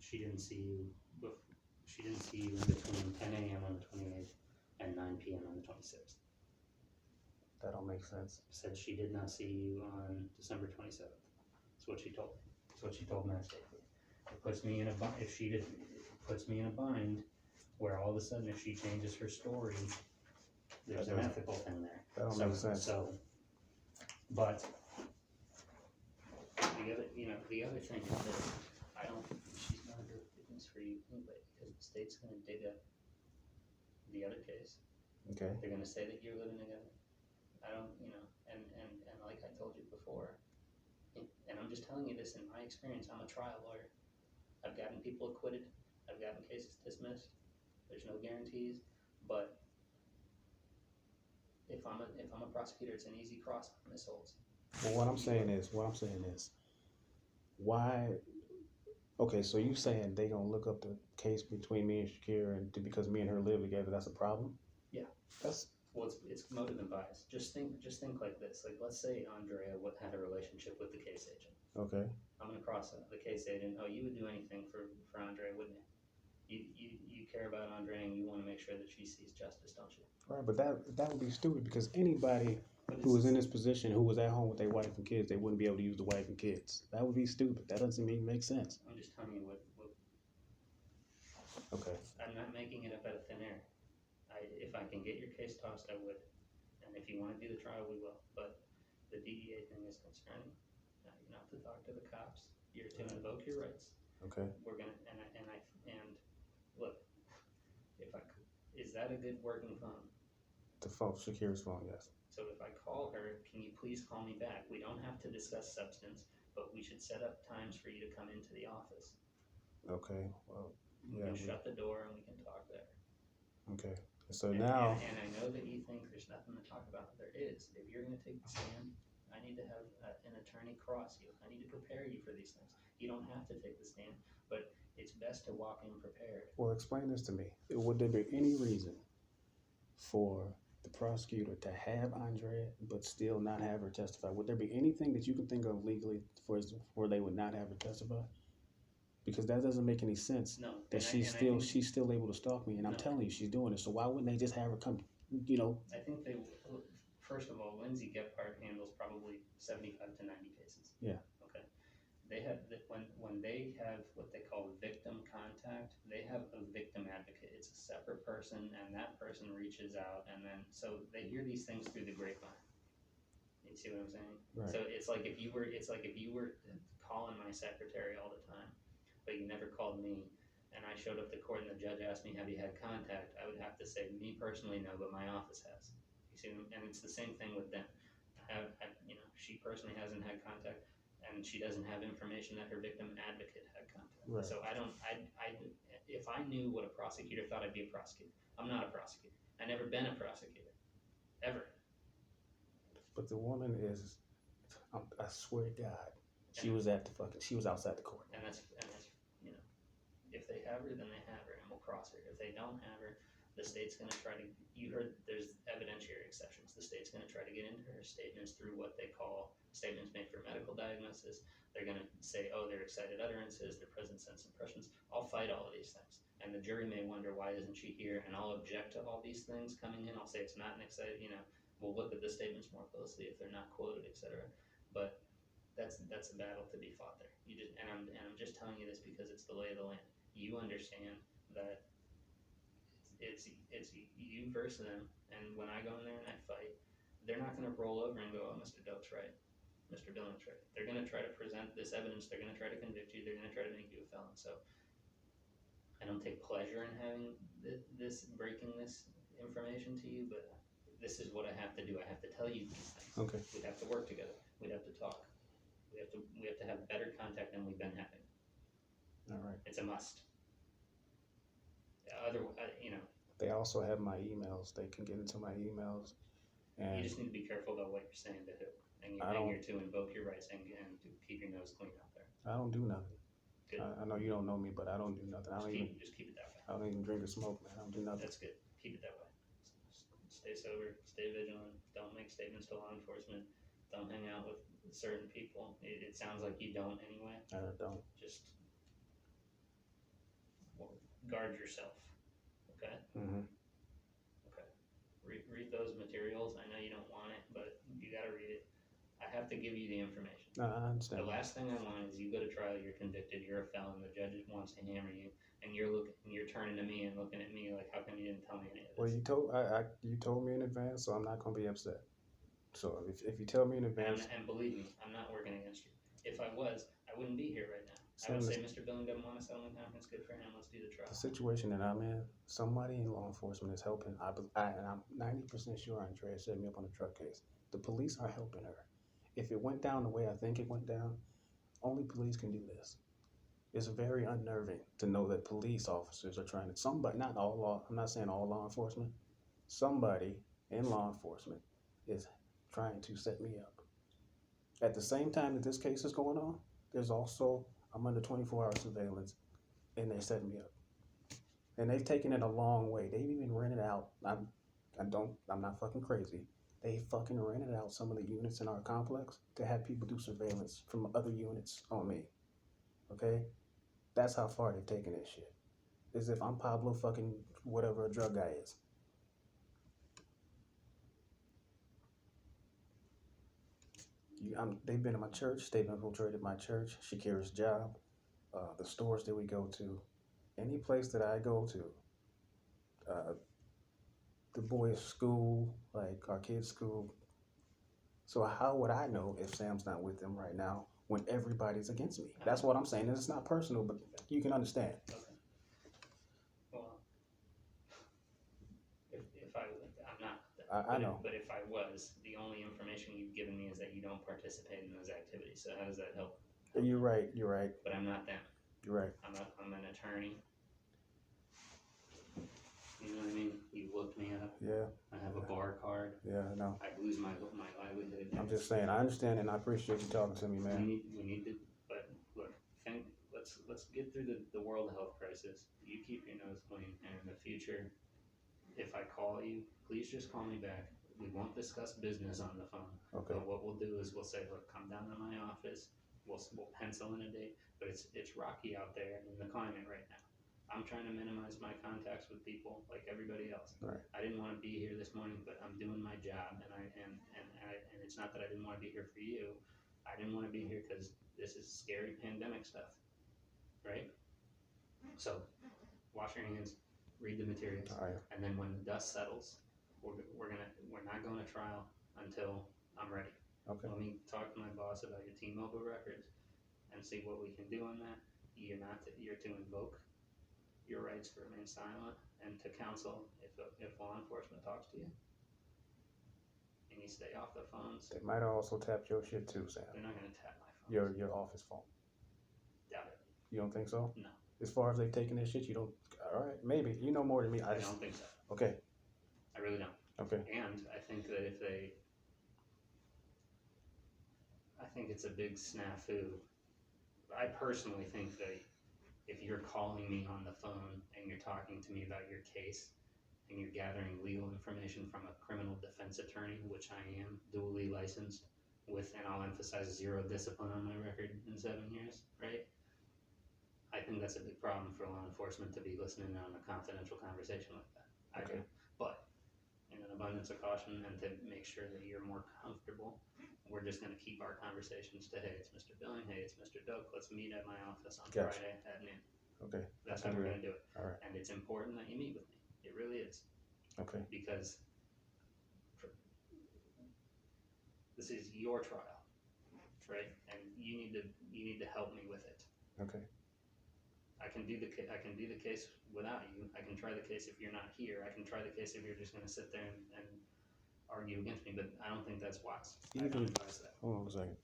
she didn't see you, she didn't see you in between 10 a.m. on the 28th and 9 p.m. on the 26th. That don't make sense. Said she did not see you on December 27th. That's what she told me. That's what she told Mass Safety. It puts me in a bind. If she did, it puts me in a bind where all of a sudden, if she changes her story, there's an ethical thing there. That don't make sense. So, but the other thing is that she's not a good witness for you anyway, because the state's gonna dig up the other case. Okay. They're gonna say that you're living together. I don't, and like I told you before, and I'm just telling you this in my experience, I'm a trial lawyer. I've gotten people acquitted, I've gotten cases dismissed, there's no guarantees, but if I'm a prosecutor, it's an easy cross on Miss Olds. Well, what I'm saying is, why, okay, so you saying they gonna look up the case between me and Shakira and because me and her live together, that's a problem? Yeah. Well, it's motive and bias. Just think like this. Like, let's say Andrea had a relationship with the case agent. Okay. I'm gonna cross the case agent. Oh, you would do anything for Andrea, wouldn't you? You care about Andrea and you want to make sure that she sees justice, don't you? Right, but that would be stupid because anybody who was in this position, who was at home with their wife and kids, they wouldn't be able to use the wife and kids. That would be stupid. That doesn't make sense. I'm just telling you what. Okay. I'm not making it up out of thin air. If I can get your case tossed, I would. And if you want to do the trial, we will. But the DEA thing is concerning. You're not to talk to the cops. You're to invoke your rights. Okay. We're gonna and look. Is that a good working phone? The phone, Shakira's phone, yes. So if I call her, can you please call me back? We don't have to discuss substance, but we should set up times for you to come into the office. Okay. Well, we can shut the door and we can talk there. Okay. So now. And I know that you think there's nothing to talk about. There is. If you're going to take the stand, I need to have an attorney cross you. I need to prepare you for these things. You don't have to take the stand, but it's best to walk in prepared. Well, explain this to me. Would there be any reason for the prosecutor to have Andrea but still not have her testify? Would there be anything that you can think of legally for they would not have her testify? Because that doesn't make any sense. No. That she's still able to stalk me, and I'm telling you she's doing it. So why wouldn't they just have her come? I think they. First of all, Lindsay Gephardt handles probably 75 to 90 cases. Yeah. Okay. They have when they have what they call victim contact, they have a victim advocate. It's a separate person, and that person reaches out, and then so they hear these things through the grapevine. You see what I'm saying? Right. So it's like if you were calling my secretary all the time, but you never called me, and I showed up to court and the judge asked me, have you had contact? I would have to say, me personally, no, but my office has. You see, and it's the same thing with them. She personally hasn't had contact, and she doesn't have information that her victim advocate had contact. Right. So if I knew what a prosecutor thought, I'd be a prosecutor. I'm not a prosecutor. I've never been a prosecutor, ever. But the woman is, I swear to God, she was outside the court. And that's if they have her, then they have her, and we'll cross her. If they don't have her, the state's going to try to, you heard there's evidentiary exceptions. The state's going to try to get into her statements through what they call statements made for medical diagnosis. They're going to say, oh, they're excited utterances, they're present sense impressions. I'll fight all of these things. And the jury may wonder, why isn't she here? And I'll object to all these things coming in. I'll say it's not an excited, we'll look at the statements more closely if they're not quoted, etc. But that's a battle to be fought there. And I'm just telling you this because it's the lay of the land. You understand that it's you versus them, and when I go in there and I fight, they're not going to roll over and go, oh, Mr. Doak's right, Mr. Dillon's right. They're going to try to present this evidence. They're going to try to convict you. They're going to try to make you a felon. So I don't take pleasure in having breaking this information to you, but this is what I have to do. I have to tell you these things. Okay. We'd have to work together. We'd have to talk. We have to have better contact than we've been having. All right. It's a must. They also have my emails. They can get into my emails. And you just need to be careful about what you're saying to who. And you're to invoke your rights and to keep your nose clean out there. I don't do nothing. Good. I know you don't know me, but I don't do nothing. Just keep it that way. I don't even drink or smoke, man. I don't do nothing. That's good. Keep it that way. Stay sober. Stay vigilant. Don't make statements to law enforcement. Don't hang out with certain people. It sounds like you don't anyway. I don't. Just guard yourself, okay? Mm-hmm. Okay. Read those materials. I know you don't want it, but you gotta read it. I have to give you the information. No, I The understand. last thing I want is you go to trial, you're convicted, you're a felon, the judge wants to hammer you, and you're turning to me and looking at me like, how come you didn't tell me any of Well, this? you told me in advance, so I'm not gonna be upset. So if you tell me in advance, And believe me, I'm not working against you. If I was, I wouldn't be here right now. I would Sam, say, Mr. Billing doesn't want a settlement conference, good for him, let's do the trial. the situation that I'm in, somebody in law enforcement is helping. And I'm 90% sure Andrea set me up on a drug case. The police are helping her. If it went down the way I think it went down, only police can do this. It's very unnerving to know that police officers are trying to, somebody, not all law, I'm not saying all law enforcement, somebody in law enforcement is trying to set me up. At the same time that this case is going on, there's also, I'm under 24-hour surveillance and they're setting me up. And they've taken it a long way. They've even rented out, I'm not fucking crazy. They fucking rented out some of the units in our complex to have people do surveillance from other units on me. Okay? That's how far they've taken this shit. As if I'm Pablo fucking whatever a drug guy is. They've been in my church. They've infiltrated my church. Shakira's job. The stores that we go to. Any place that I go to. The boys' school, like our kids' school. So how would I know if Sam's not with them right now when everybody's against me? That's what I'm saying. It's not personal, but you can understand. Okay. Well, if I'm not. I know. But if I was, the only information you've given me is that you don't participate in those activities. So how does that help? You're right. But I'm not them. You're right. I'm an attorney. You know what I mean? You looked me up. Yeah. I have a bar card. Yeah, I know. I lose my livelihood. I'm just saying, I understand and I appreciate you talking to me, man. We need to, but look, let's get through the world health crisis. You keep your nose clean, and in the future, if I call you, please just call me back. We won't discuss business on the phone. Okay. But what we'll do is we'll say, look, come down to my office. We'll pencil in a date. But it's rocky out there in the climate right now. I'm trying to minimize my contacts with people like everybody else. Right. I didn't want to be here this morning, but I'm doing my job, and it's not that I didn't want to be here for you. I didn't want to be here because this is scary pandemic stuff, right? So, wash your hands, read the materials, All right. and then when the dust settles, we're not going to trial until I'm ready. Okay. Let me talk to my boss about your T-Mobile records and see what we can do on that. You're to invoke your rights to remain silent and to counsel if law enforcement talks to you. And you stay off the phones. They might have also tapped your shit too, Sam. They're not going to tap my phone. Your office phone. Doubt it. You don't think so? No. As far as they've taken this shit, you don't. All right, maybe you know more than me. I don't think so. Okay. I really don't. Okay. And I think that I think it's a big snafu. I personally think that if you're calling me on the phone and you're talking to me about your case and you're gathering legal information from a criminal defense attorney, which I am, duly licensed with, and I'll emphasize, 0 discipline on my record in 7 years, right? I think that's a big problem for law enforcement to be listening on a confidential conversation like that. I do. But in an abundance of caution and to make sure that you're more comfortable, we're just going to keep our conversations to, hey, it's Mr. Billing, hey, it's Mr. Doak, let's meet at my office on Gotcha. Friday at noon. Okay. That's how we're going to do it. All right. And it's important that you meet with me. It really is. Okay. Because this is your trial, right? And you need to help me with it. Okay. I can do the case without you. I can try the case if you're not here. I can try the case if you're just going to sit there and argue against me. But I don't think that's wise. I don't advise that. Hold on a second.